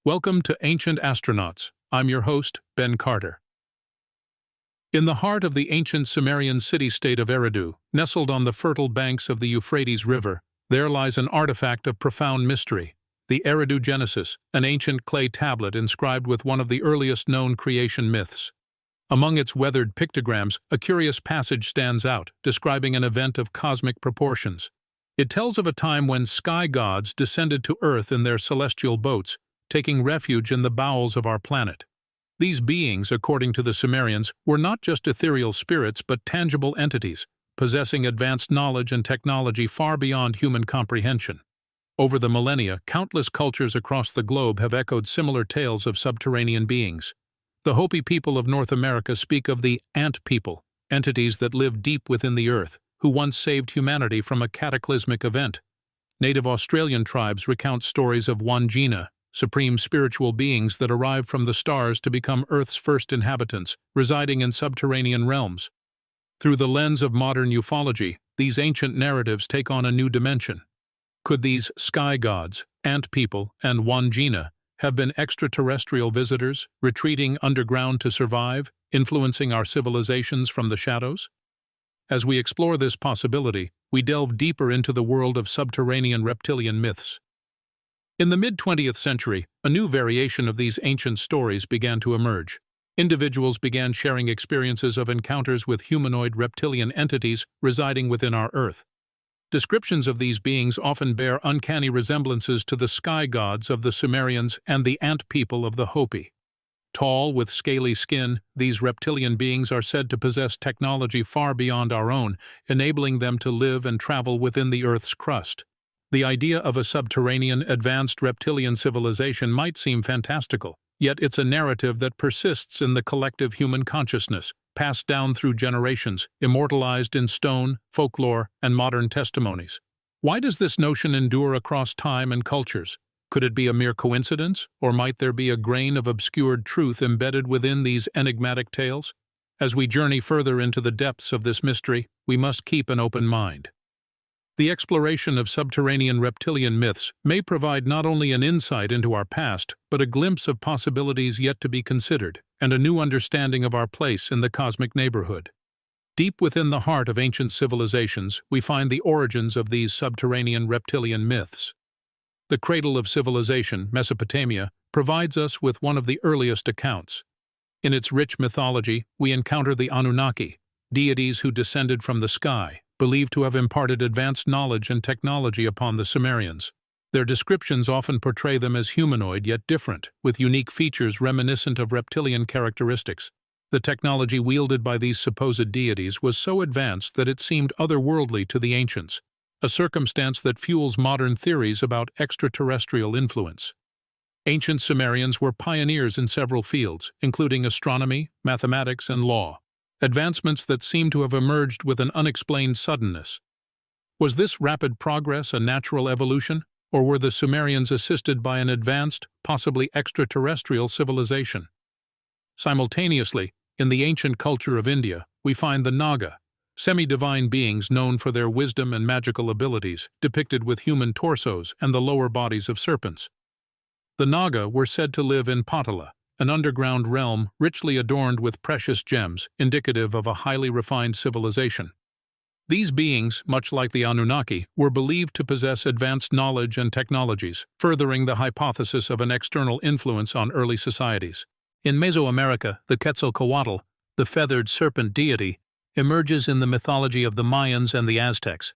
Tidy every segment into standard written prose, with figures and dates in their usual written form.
Welcome to Ancient Astronauts. I'm your host, Ben Carter. In the heart of the ancient Sumerian city-state of Eridu, nestled on the fertile banks of the Euphrates River, there lies an artifact of profound mystery, the Eridu Genesis, an ancient clay tablet inscribed with one of the earliest known creation myths. Among its weathered pictograms, a curious passage stands out, describing an event of cosmic proportions. It tells of a time when sky gods descended to Earth in their celestial boats, taking refuge in the bowels of our planet. These beings, according to the Sumerians, were not just ethereal spirits but tangible entities, possessing advanced knowledge and technology far beyond human comprehension. Over the millennia, countless cultures across the globe have echoed similar tales of subterranean beings. The Hopi people of North America speak of the ant people, entities that live deep within the earth, who once saved humanity from a cataclysmic event. Native Australian tribes recount stories of Wandjina, supreme spiritual beings that arrived from the stars to become Earth's first inhabitants, residing in subterranean realms. Through the lens of modern ufology, these ancient narratives take on a new dimension. Could these sky gods, ant people, and Wandjina have been extraterrestrial visitors, retreating underground to survive, influencing our civilizations from the shadows? As we explore this possibility, we delve deeper into the world of subterranean reptilian myths. In the mid-20th century, a new variation of these ancient stories began to emerge. Individuals began sharing experiences of encounters with humanoid reptilian entities residing within our Earth. Descriptions of these beings often bear uncanny resemblances to the sky gods of the Sumerians and the ant people of the Hopi. Tall, with scaly skin, these reptilian beings are said to possess technology far beyond our own, enabling them to live and travel within the Earth's crust. The idea of a subterranean, advanced reptilian civilization might seem fantastical, yet it's a narrative that persists in the collective human consciousness, passed down through generations, immortalized in stone, folklore, and modern testimonies. Why does this notion endure across time and cultures? Could it be a mere coincidence, or might there be a grain of obscured truth embedded within these enigmatic tales? As we journey further into the depths of this mystery, we must keep an open mind. The exploration of subterranean reptilian myths may provide not only an insight into our past, but a glimpse of possibilities yet to be considered, and a new understanding of our place in the cosmic neighborhood. Deep within the heart of ancient civilizations, we find the origins of these subterranean reptilian myths. The cradle of civilization, Mesopotamia, provides us with one of the earliest accounts. In its rich mythology, we encounter the Anunnaki, deities who descended from the sky, believed to have imparted advanced knowledge and technology upon the Sumerians. Their descriptions often portray them as humanoid yet different, with unique features reminiscent of reptilian characteristics. The technology wielded by these supposed deities was so advanced that it seemed otherworldly to the ancients, a circumstance that fuels modern theories about extraterrestrial influence. Ancient Sumerians were pioneers in several fields, including astronomy, mathematics, and law. Advancements that seem to have emerged with an unexplained suddenness. Was this rapid progress a natural evolution, or were the Sumerians assisted by an advanced, possibly extraterrestrial civilization? Simultaneously, in the ancient culture of India, we find the Naga, semi-divine beings known for their wisdom and magical abilities, depicted with human torsos and the lower bodies of serpents. The Naga were said to live in Patala, an underground realm richly adorned with precious gems, indicative of a highly refined civilization. These beings, much like the Anunnaki, were believed to possess advanced knowledge and technologies, furthering the hypothesis of an external influence on early societies. In Mesoamerica, the Quetzalcoatl, the feathered serpent deity, emerges in the mythology of the Mayans and the Aztecs.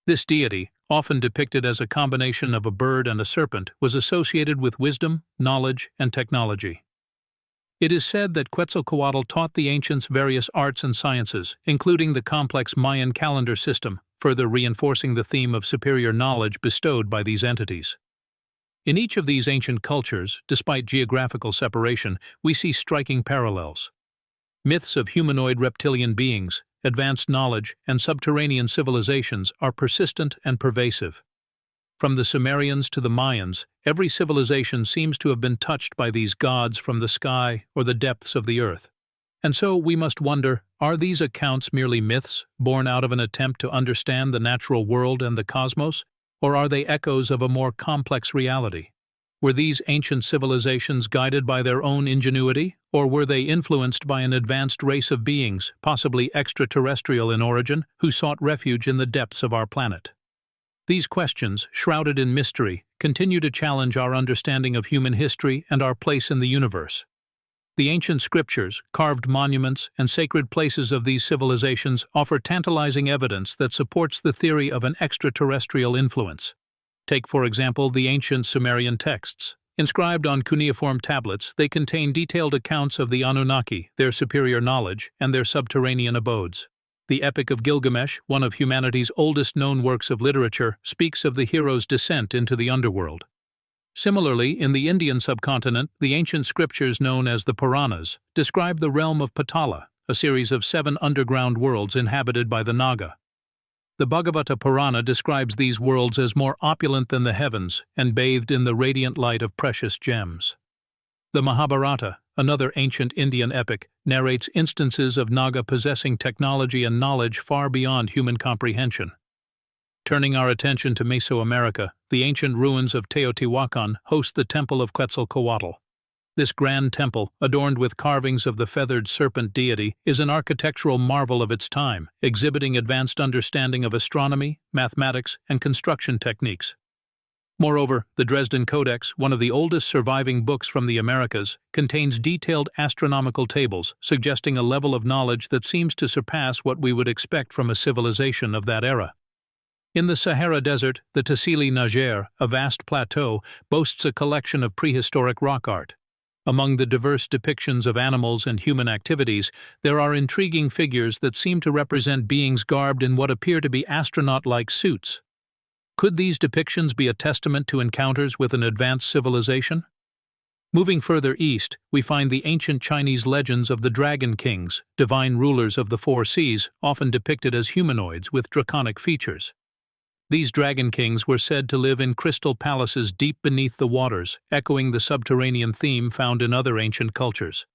This deity, often depicted as a combination of a bird and a serpent, was associated with wisdom, knowledge, and technology. It is said that Quetzalcoatl taught the ancients various arts and sciences, including the complex Mayan calendar system, further reinforcing the theme of superior knowledge bestowed by these entities. In each of these ancient cultures, despite geographical separation, we see striking parallels. Myths of humanoid reptilian beings, advanced knowledge, and subterranean civilizations are persistent and pervasive. From the Sumerians to the Mayans, every civilization seems to have been touched by these gods from the sky or the depths of the earth. And so we must wonder, are these accounts merely myths, born out of an attempt to understand the natural world and the cosmos, or are they echoes of a more complex reality? Were these ancient civilizations guided by their own ingenuity, or were they influenced by an advanced race of beings, possibly extraterrestrial in origin, who sought refuge in the depths of our planet? These questions, shrouded in mystery, continue to challenge our understanding of human history and our place in the universe. The ancient scriptures, carved monuments, and sacred places of these civilizations offer tantalizing evidence that supports the theory of an extraterrestrial influence. Take, for example, the ancient Sumerian texts. Inscribed on cuneiform tablets, they contain detailed accounts of the Anunnaki, their superior knowledge, and their subterranean abodes. The Epic of Gilgamesh, one of humanity's oldest known works of literature, speaks of the hero's descent into the underworld. Similarly, in the Indian subcontinent, the ancient scriptures known as the Puranas describe the realm of Patala, a series of 7 underground worlds inhabited by the Naga. The Bhagavata Purana describes these worlds as more opulent than the heavens and bathed in the radiant light of precious gems. The Mahabharata, another ancient Indian epic, narrates instances of Naga possessing technology and knowledge far beyond human comprehension. Turning our attention to Mesoamerica, the ancient ruins of Teotihuacan host the Temple of Quetzalcoatl. This grand temple, adorned with carvings of the feathered serpent deity, is an architectural marvel of its time, exhibiting advanced understanding of astronomy, mathematics, and construction techniques. Moreover, the Dresden Codex, one of the oldest surviving books from the Americas, contains detailed astronomical tables, suggesting a level of knowledge that seems to surpass what we would expect from a civilization of that era. In the Sahara Desert, the Tassili Niger, a vast plateau, boasts a collection of prehistoric rock art. Among the diverse depictions of animals and human activities, there are intriguing figures that seem to represent beings garbed in what appear to be astronaut-like suits. Could these depictions be a testament to encounters with an advanced civilization? Moving further east, we find the ancient Chinese legends of the Dragon Kings, divine rulers of the 4 seas, often depicted as humanoids with draconic features. These dragon kings were said to live in crystal palaces deep beneath the waters, echoing the subterranean theme found in other ancient cultures.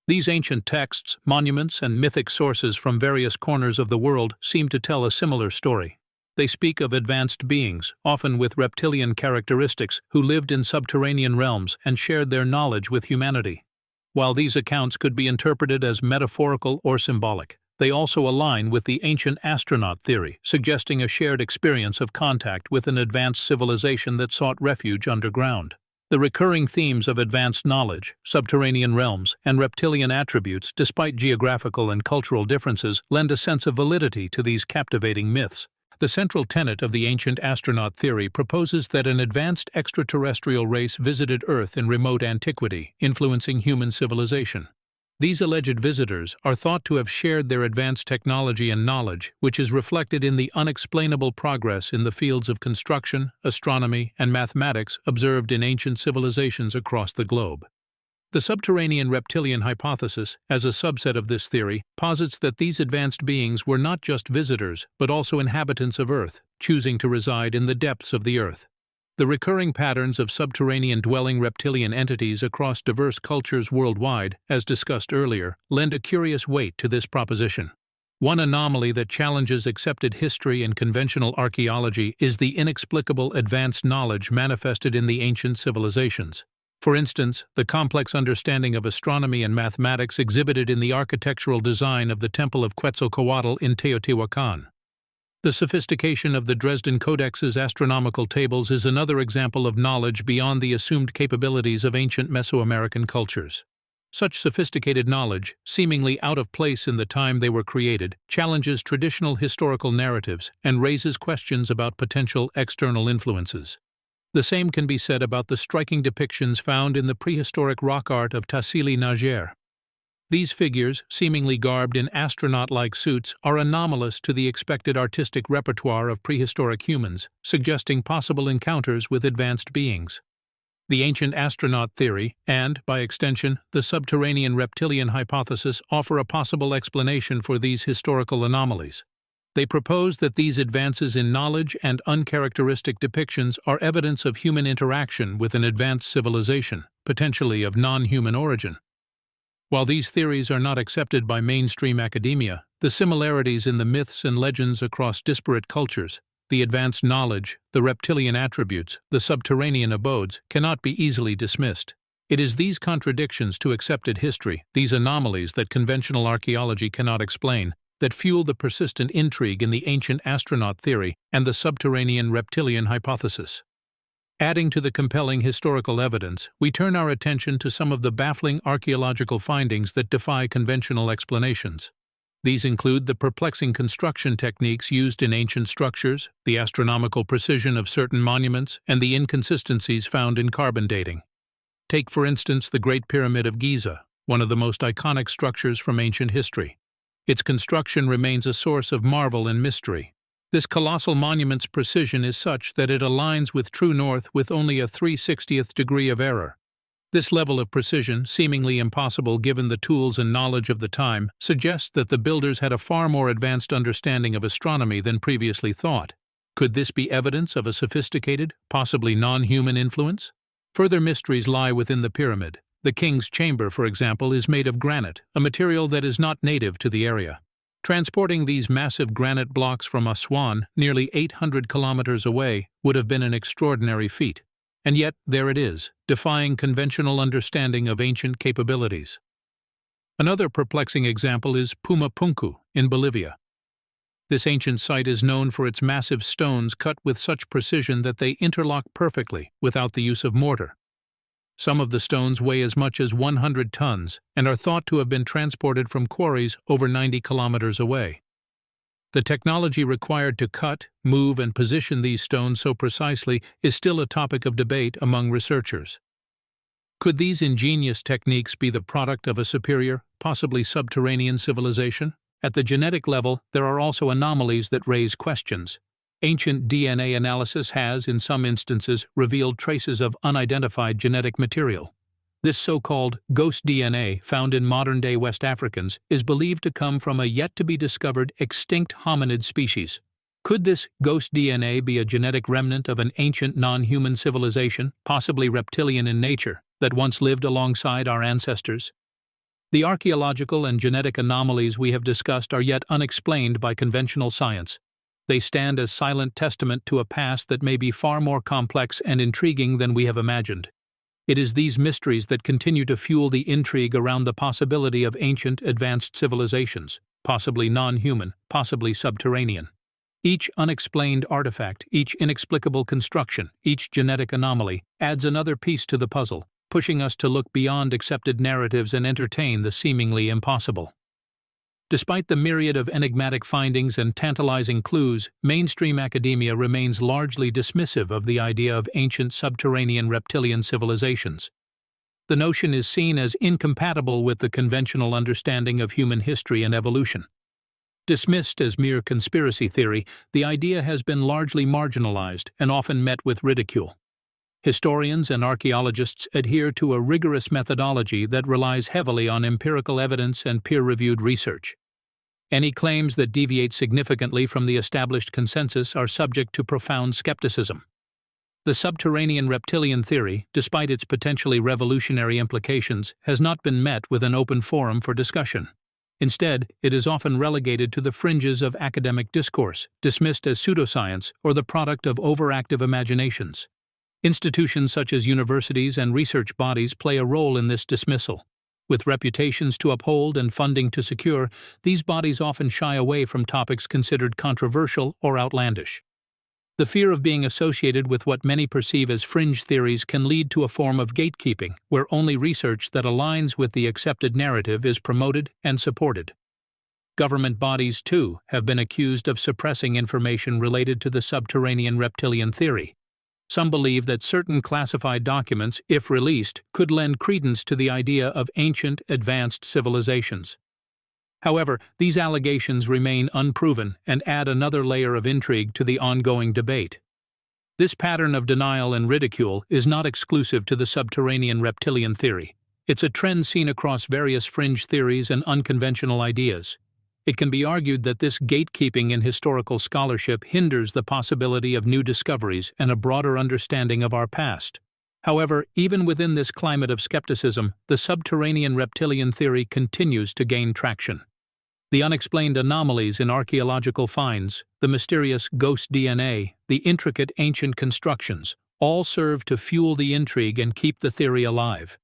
These ancient texts, monuments, and mythic sources from various corners of the world seem to tell a similar story. They speak of advanced beings, often with reptilian characteristics, who lived in subterranean realms and shared their knowledge with humanity. While these accounts could be interpreted as metaphorical or symbolic, they also align with the ancient astronaut theory, suggesting a shared experience of contact with an advanced civilization that sought refuge underground. The recurring themes of advanced knowledge, subterranean realms, and reptilian attributes, despite geographical and cultural differences, lend a sense of validity to these captivating myths. The central tenet of the ancient astronaut theory proposes that an advanced extraterrestrial race visited Earth in remote antiquity, influencing human civilization. These alleged visitors are thought to have shared their advanced technology and knowledge, which is reflected in the unexplainable progress in the fields of construction, astronomy, and mathematics observed in ancient civilizations across the globe. The Subterranean Reptilian hypothesis, as a subset of this theory, posits that these advanced beings were not just visitors, but also inhabitants of Earth, choosing to reside in the depths of the Earth. The recurring patterns of subterranean-dwelling reptilian entities across diverse cultures worldwide, as discussed earlier, lend a curious weight to this proposition. One anomaly that challenges accepted history and conventional archaeology is the inexplicable advanced knowledge manifested in the ancient civilizations. For instance, the complex understanding of astronomy and mathematics exhibited in the architectural design of the Temple of Quetzalcoatl in Teotihuacan. The sophistication of the Dresden Codex's astronomical tables is another example of knowledge beyond the assumed capabilities of ancient Mesoamerican cultures. Such sophisticated knowledge, seemingly out of place in the time they were created, challenges traditional historical narratives and raises questions about potential external influences. The same can be said about the striking depictions found in the prehistoric rock art of Tassili Niger. These figures, seemingly garbed in astronaut-like suits, are anomalous to the expected artistic repertoire of prehistoric humans, suggesting possible encounters with advanced beings. The ancient astronaut theory and, by extension, the subterranean reptilian hypothesis offer a possible explanation for these historical anomalies. They propose that these advances in knowledge and uncharacteristic depictions are evidence of human interaction with an advanced civilization, potentially of non-human origin. While these theories are not accepted by mainstream academia, the similarities in the myths and legends across disparate cultures, the advanced knowledge, the reptilian attributes, the subterranean abodes, cannot be easily dismissed. It is these contradictions to accepted history, these anomalies that conventional archaeology cannot explain, that fuel the persistent intrigue in the ancient astronaut theory and the subterranean reptilian hypothesis. Adding to the compelling historical evidence, we turn our attention to some of the baffling archaeological findings that defy conventional explanations. These include the perplexing construction techniques used in ancient structures, the astronomical precision of certain monuments, and the inconsistencies found in carbon dating. Take, for instance, the Great Pyramid of Giza, one of the most iconic structures from ancient history. Its construction remains a source of marvel and mystery. This colossal monument's precision is such that it aligns with true north with only a 3/60th degree of error. This level of precision, seemingly impossible given the tools and knowledge of the time, suggests that the builders had a far more advanced understanding of astronomy than previously thought. Could this be evidence of a sophisticated, possibly non-human influence? Further mysteries lie within the pyramid. The king's chamber, for example, is made of granite, a material that is not native to the area. Transporting these massive granite blocks from Aswan, nearly 800 kilometers away, would have been an extraordinary feat. And yet, there it is, defying conventional understanding of ancient capabilities. Another perplexing example is Pumapunku in Bolivia. This ancient site is known for its massive stones cut with such precision that they interlock perfectly without the use of mortar. Some of the stones weigh as much as 100 tons and are thought to have been transported from quarries over 90 kilometers away. The technology required to cut, move, and position these stones so precisely is still a topic of debate among researchers. Could these ingenious techniques be the product of a superior, possibly subterranean civilization? At the genetic level, there are also anomalies that raise questions. Ancient DNA analysis has, in some instances, revealed traces of unidentified genetic material. This so-called ghost DNA, found in modern-day West Africans, is believed to come from a yet-to-be-discovered extinct hominid species. Could this ghost DNA be a genetic remnant of an ancient non-human civilization, possibly reptilian in nature, that once lived alongside our ancestors? The archaeological and genetic anomalies we have discussed are yet unexplained by conventional science. They stand as silent testament to a past that may be far more complex and intriguing than we have imagined. It is these mysteries that continue to fuel the intrigue around the possibility of ancient, advanced civilizations, possibly non-human, possibly subterranean. Each unexplained artifact, each inexplicable construction, each genetic anomaly adds another piece to the puzzle, pushing us to look beyond accepted narratives and entertain the seemingly impossible. Despite the myriad of enigmatic findings and tantalizing clues, mainstream academia remains largely dismissive of the idea of ancient subterranean reptilian civilizations. The notion is seen as incompatible with the conventional understanding of human history and evolution. Dismissed as mere conspiracy theory, the idea has been largely marginalized and often met with ridicule. Historians and archaeologists adhere to a rigorous methodology that relies heavily on empirical evidence and peer-reviewed research. Any claims that deviate significantly from the established consensus are subject to profound skepticism. The subterranean reptilian theory, despite its potentially revolutionary implications, has not been met with an open forum for discussion. Instead, it is often relegated to the fringes of academic discourse, dismissed as pseudoscience or the product of overactive imaginations. Institutions such as universities and research bodies play a role in this dismissal. With reputations to uphold and funding to secure, these bodies often shy away from topics considered controversial or outlandish. The fear of being associated with what many perceive as fringe theories can lead to a form of gatekeeping, where only research that aligns with the accepted narrative is promoted and supported. Government bodies, too, have been accused of suppressing information related to the subterranean reptilian theory. Some believe that certain classified documents, if released, could lend credence to the idea of ancient, advanced civilizations. However, these allegations remain unproven and add another layer of intrigue to the ongoing debate. This pattern of denial and ridicule is not exclusive to the subterranean reptilian theory. It's a trend seen across various fringe theories and unconventional ideas. It can be argued that this gatekeeping in historical scholarship hinders the possibility of new discoveries and a broader understanding of our past. However, even within this climate of skepticism, the subterranean reptilian theory continues to gain traction. The unexplained anomalies in archaeological finds, the mysterious ghost DNA, the intricate ancient constructions, all serve to fuel the intrigue and keep the theory alive.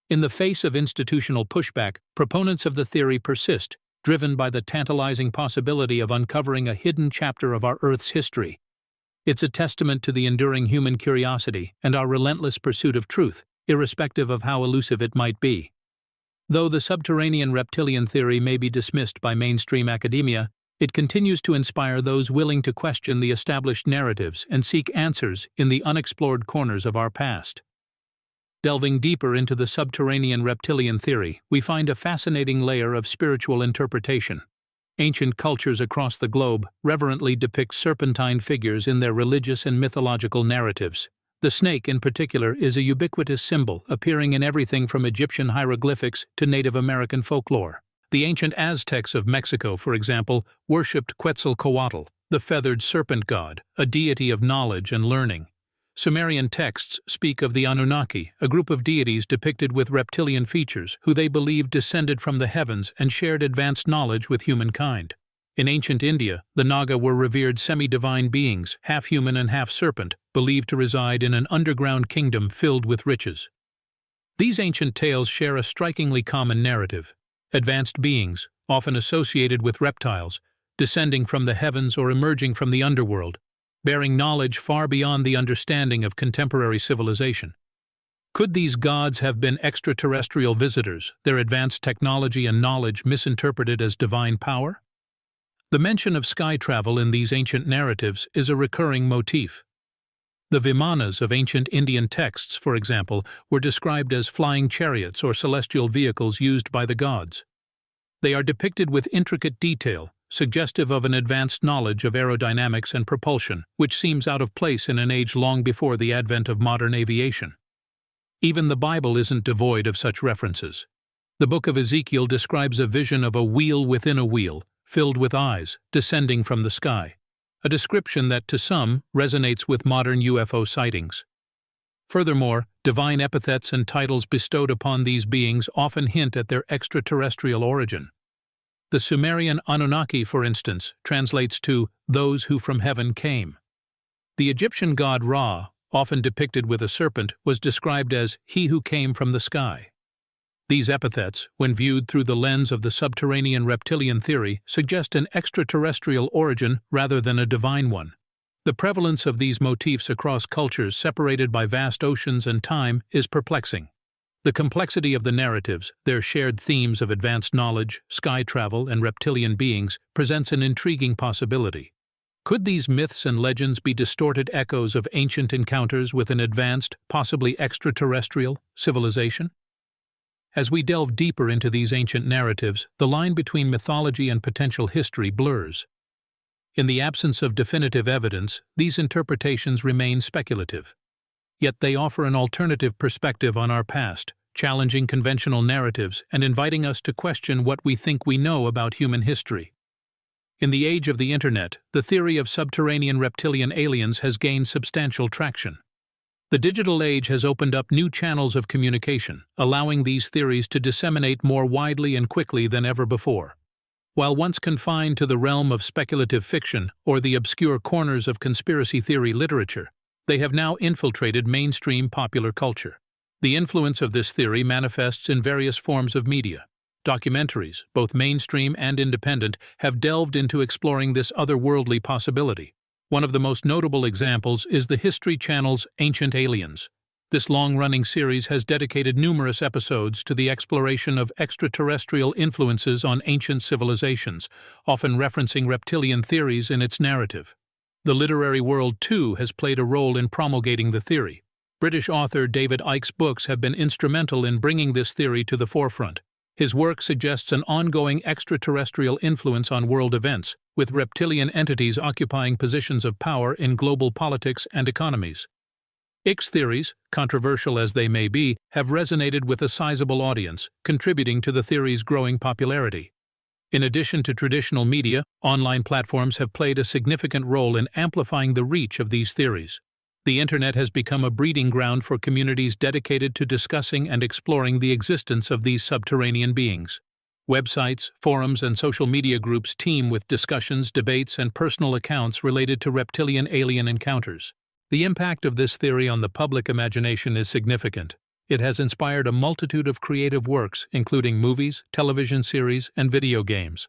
In the face of institutional pushback, proponents of the theory persist, driven by the tantalizing possibility of uncovering a hidden chapter of our Earth's history. It's a testament to the enduring human curiosity and our relentless pursuit of truth, irrespective of how elusive it might be. Though the subterranean reptilian theory may be dismissed by mainstream academia, it continues to inspire those willing to question the established narratives and seek answers in the unexplored corners of our past. Delving deeper into the subterranean reptilian theory, we find a fascinating layer of spiritual interpretation. Ancient cultures across the globe reverently depict serpentine figures in their religious and mythological narratives. The snake, in particular, is a ubiquitous symbol, appearing in everything from Egyptian hieroglyphics to Native American folklore. The ancient Aztecs of Mexico, for example, worshipped Quetzalcoatl, the feathered serpent god, a deity of knowledge and learning. Sumerian texts speak of the Anunnaki, a group of deities depicted with reptilian features, who they believed descended from the heavens and shared advanced knowledge with humankind. In ancient India, the Naga were revered semi-divine beings, half human and half serpent, believed to reside in an underground kingdom filled with riches. These ancient tales share a strikingly common narrative. Advanced beings, often associated with reptiles, descending from the heavens or emerging from the underworld, bearing knowledge far beyond the understanding of contemporary civilization. Could these gods have been extraterrestrial visitors, their advanced technology and knowledge misinterpreted as divine power? The mention of sky travel in these ancient narratives is a recurring motif. The Vimanas of ancient Indian texts, for example, were described as flying chariots or celestial vehicles used by the gods. They are depicted with intricate detail, suggestive of an advanced knowledge of aerodynamics and propulsion, which seems out of place in an age long before the advent of modern aviation. Even the Bible isn't devoid of such references. The book of Ezekiel describes a vision of a wheel within a wheel, filled with eyes, descending from the sky, a description that to some resonates with modern UFO sightings. Furthermore, divine epithets and titles bestowed upon these beings often hint at their extraterrestrial origin. The Sumerian Anunnaki, for instance, translates to "those who from heaven came." The Egyptian god Ra, often depicted with a serpent, was described as "he who came from the sky." These epithets, when viewed through the lens of the subterranean reptilian theory, suggest an extraterrestrial origin rather than a divine one. The prevalence of these motifs across cultures separated by vast oceans and time is perplexing. The complexity of the narratives, their shared themes of advanced knowledge, sky travel, and reptilian beings, presents an intriguing possibility. Could these myths and legends be distorted echoes of ancient encounters with an advanced, possibly extraterrestrial, civilization? As we delve deeper into these ancient narratives, the line between mythology and potential history blurs. In the absence of definitive evidence, these interpretations remain speculative. Yet they offer an alternative perspective on our past, challenging conventional narratives and inviting us to question what we think we know about human history. In the age of the Internet, the theory of subterranean reptilian aliens has gained substantial traction. The digital age has opened up new channels of communication, allowing these theories to disseminate more widely and quickly than ever before. While once confined to the realm of speculative fiction or the obscure corners of conspiracy theory literature, they have now infiltrated mainstream popular culture. The influence of this theory manifests in various forms of media. Documentaries, both mainstream and independent, have delved into exploring this otherworldly possibility. One of the most notable examples is the History Channel's Ancient Aliens. This long-running series has dedicated numerous episodes to the exploration of extraterrestrial influences on ancient civilizations, often referencing reptilian theories in its narrative. The literary world, too, has played a role in promulgating the theory. British author David Icke's books have been instrumental in bringing this theory to the forefront. His work suggests an ongoing extraterrestrial influence on world events, with reptilian entities occupying positions of power in global politics and economies. Icke's theories, controversial as they may be, have resonated with a sizable audience, contributing to the theory's growing popularity. In addition to traditional media, online platforms have played a significant role in amplifying the reach of these theories. The Internet has become a breeding ground for communities dedicated to discussing and exploring the existence of these subterranean beings. Websites, forums, and social media groups teem with discussions, debates, and personal accounts related to reptilian alien encounters. The impact of this theory on the public imagination is significant. It has inspired a multitude of creative works, including movies, television series, and video games.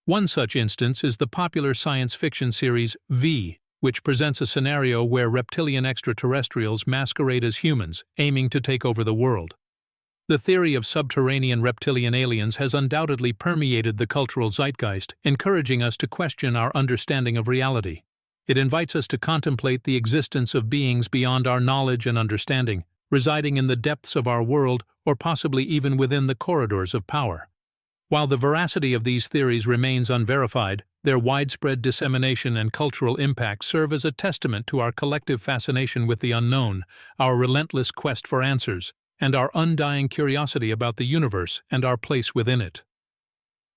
One such instance is the popular science fiction series V, which presents a scenario where reptilian extraterrestrials masquerade as humans, aiming to take over the world. The theory of subterranean reptilian aliens has undoubtedly permeated the cultural zeitgeist, encouraging us to question our understanding of reality. It invites us to contemplate the existence of beings beyond our knowledge and understanding, residing in the depths of our world or possibly even within the corridors of power. While the veracity of these theories remains unverified, their widespread dissemination and cultural impact serve as a testament to our collective fascination with the unknown, our relentless quest for answers, and our undying curiosity about the universe and our place within it.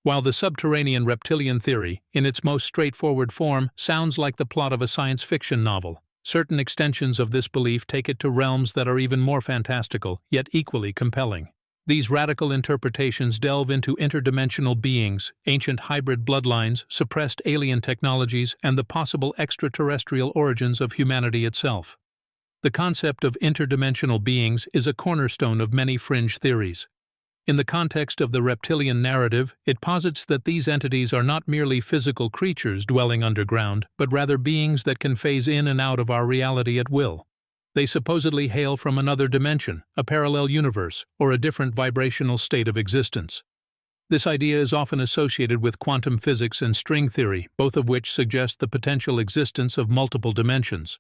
While the subterranean reptilian theory, in its most straightforward form, sounds like the plot of a science fiction novel, certain extensions of this belief take it to realms that are even more fantastical, yet equally compelling. These radical interpretations delve into interdimensional beings, ancient hybrid bloodlines, suppressed alien technologies, and the possible extraterrestrial origins of humanity itself. The concept of interdimensional beings is a cornerstone of many fringe theories. In the context of the reptilian narrative, it posits that these entities are not merely physical creatures dwelling underground, but rather beings that can phase in and out of our reality at will. They supposedly hail from another dimension, a parallel universe, or a different vibrational state of existence. This idea is often associated with quantum physics and string theory, both of which suggest the potential existence of multiple dimensions.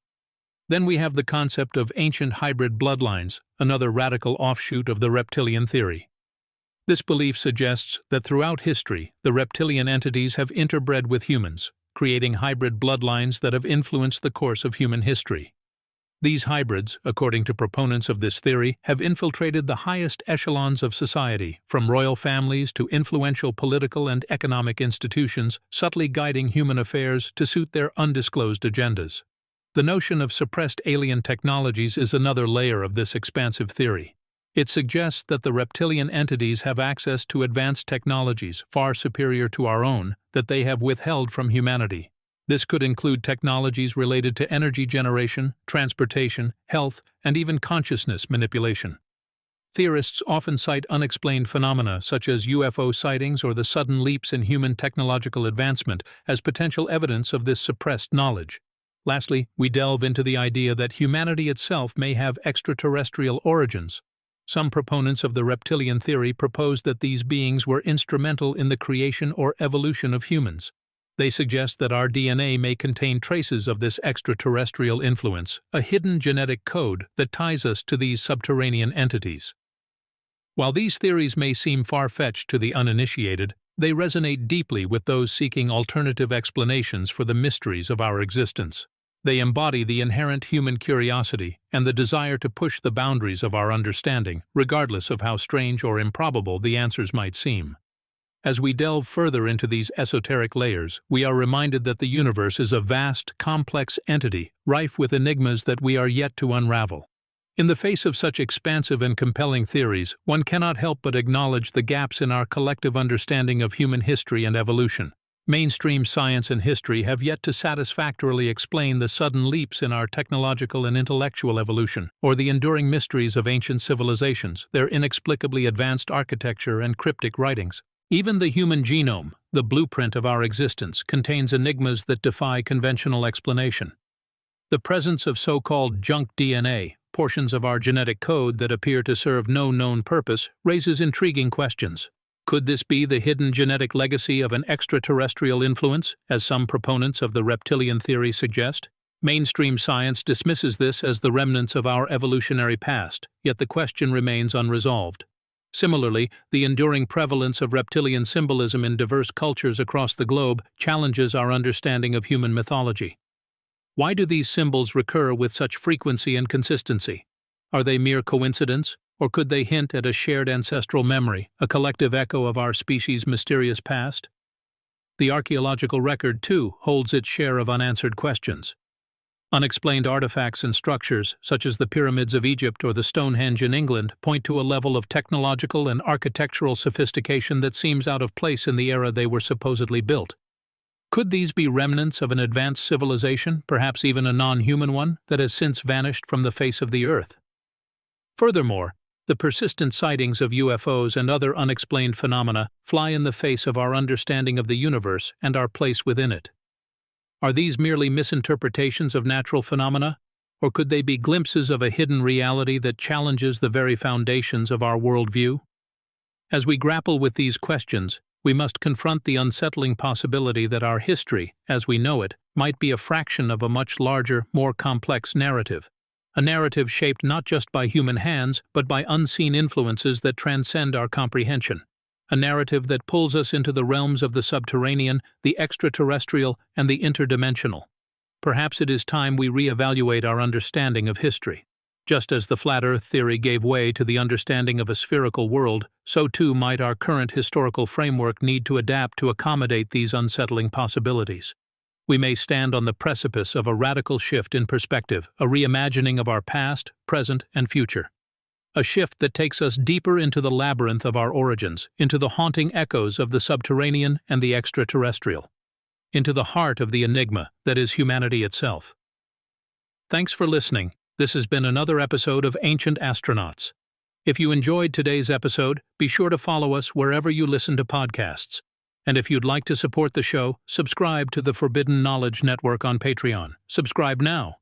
Then we have the concept of ancient hybrid bloodlines, another radical offshoot of the reptilian theory. This belief suggests that throughout history, the reptilian entities have interbred with humans, creating hybrid bloodlines that have influenced the course of human history. These hybrids, according to proponents of this theory, have infiltrated the highest echelons of society, from royal families to influential political and economic institutions, subtly guiding human affairs to suit their undisclosed agendas. The notion of suppressed alien technologies is another layer of this expansive theory. It suggests that the reptilian entities have access to advanced technologies far superior to our own that they have withheld from humanity. This could include technologies related to energy generation, transportation, health, and even consciousness manipulation. Theorists often cite unexplained phenomena such as UFO sightings or the sudden leaps in human technological advancement as potential evidence of this suppressed knowledge. Lastly, we delve into the idea that humanity itself may have extraterrestrial origins. Some proponents of the reptilian theory propose that these beings were instrumental in the creation or evolution of humans. They suggest that our DNA may contain traces of this extraterrestrial influence, a hidden genetic code that ties us to these subterranean entities. While these theories may seem far-fetched to the uninitiated, they resonate deeply with those seeking alternative explanations for the mysteries of our existence. They embody the inherent human curiosity and the desire to push the boundaries of our understanding, regardless of how strange or improbable the answers might seem. As we delve further into these esoteric layers, we are reminded that the universe is a vast, complex entity, rife with enigmas that we are yet to unravel. In the face of such expansive and compelling theories, one cannot help but acknowledge the gaps in our collective understanding of human history and evolution. Mainstream science and history have yet to satisfactorily explain the sudden leaps in our technological and intellectual evolution, or the enduring mysteries of ancient civilizations, their inexplicably advanced architecture and cryptic writings. Even the human genome, the blueprint of our existence, contains enigmas that defy conventional explanation. The presence of so-called junk DNA, portions of our genetic code that appear to serve no known purpose, raises intriguing questions. Could this be the hidden genetic legacy of an extraterrestrial influence, as some proponents of the reptilian theory suggest? Mainstream science dismisses this as the remnants of our evolutionary past, yet the question remains unresolved. Similarly, the enduring prevalence of reptilian symbolism in diverse cultures across the globe challenges our understanding of human mythology. Why do these symbols recur with such frequency and consistency? Are they mere coincidence? Or could they hint at a shared ancestral memory, a collective echo of our species' mysterious past? The archaeological record, too, holds its share of unanswered questions. Unexplained artifacts and structures, such as the pyramids of Egypt or the Stonehenge in England, point to a level of technological and architectural sophistication that seems out of place in the era they were supposedly built. Could these be remnants of an advanced civilization, perhaps even a non-human one, that has since vanished from the face of the Earth? Furthermore, the persistent sightings of UFOs and other unexplained phenomena fly in the face of our understanding of the universe and our place within it. Are these merely misinterpretations of natural phenomena, or could they be glimpses of a hidden reality that challenges the very foundations of our worldview? As we grapple with these questions, we must confront the unsettling possibility that our history, as we know it, might be a fraction of a much larger, more complex narrative. A narrative shaped not just by human hands, but by unseen influences that transcend our comprehension. A narrative that pulls us into the realms of the subterranean, the extraterrestrial, and the interdimensional. Perhaps it is time we reevaluate our understanding of history. Just as the flat Earth theory gave way to the understanding of a spherical world, so too might our current historical framework need to adapt to accommodate these unsettling possibilities. We may stand on the precipice of a radical shift in perspective, a reimagining of our past, present, and future. A shift that takes us deeper into the labyrinth of our origins, into the haunting echoes of the subterranean and the extraterrestrial, into the heart of the enigma that is humanity itself. Thanks for listening. This has been another episode of Ancient Astronauts. If you enjoyed today's episode, be sure to follow us wherever you listen to podcasts. And if you'd like to support the show, subscribe to the Forbidden Knowledge Network on Patreon. Subscribe now.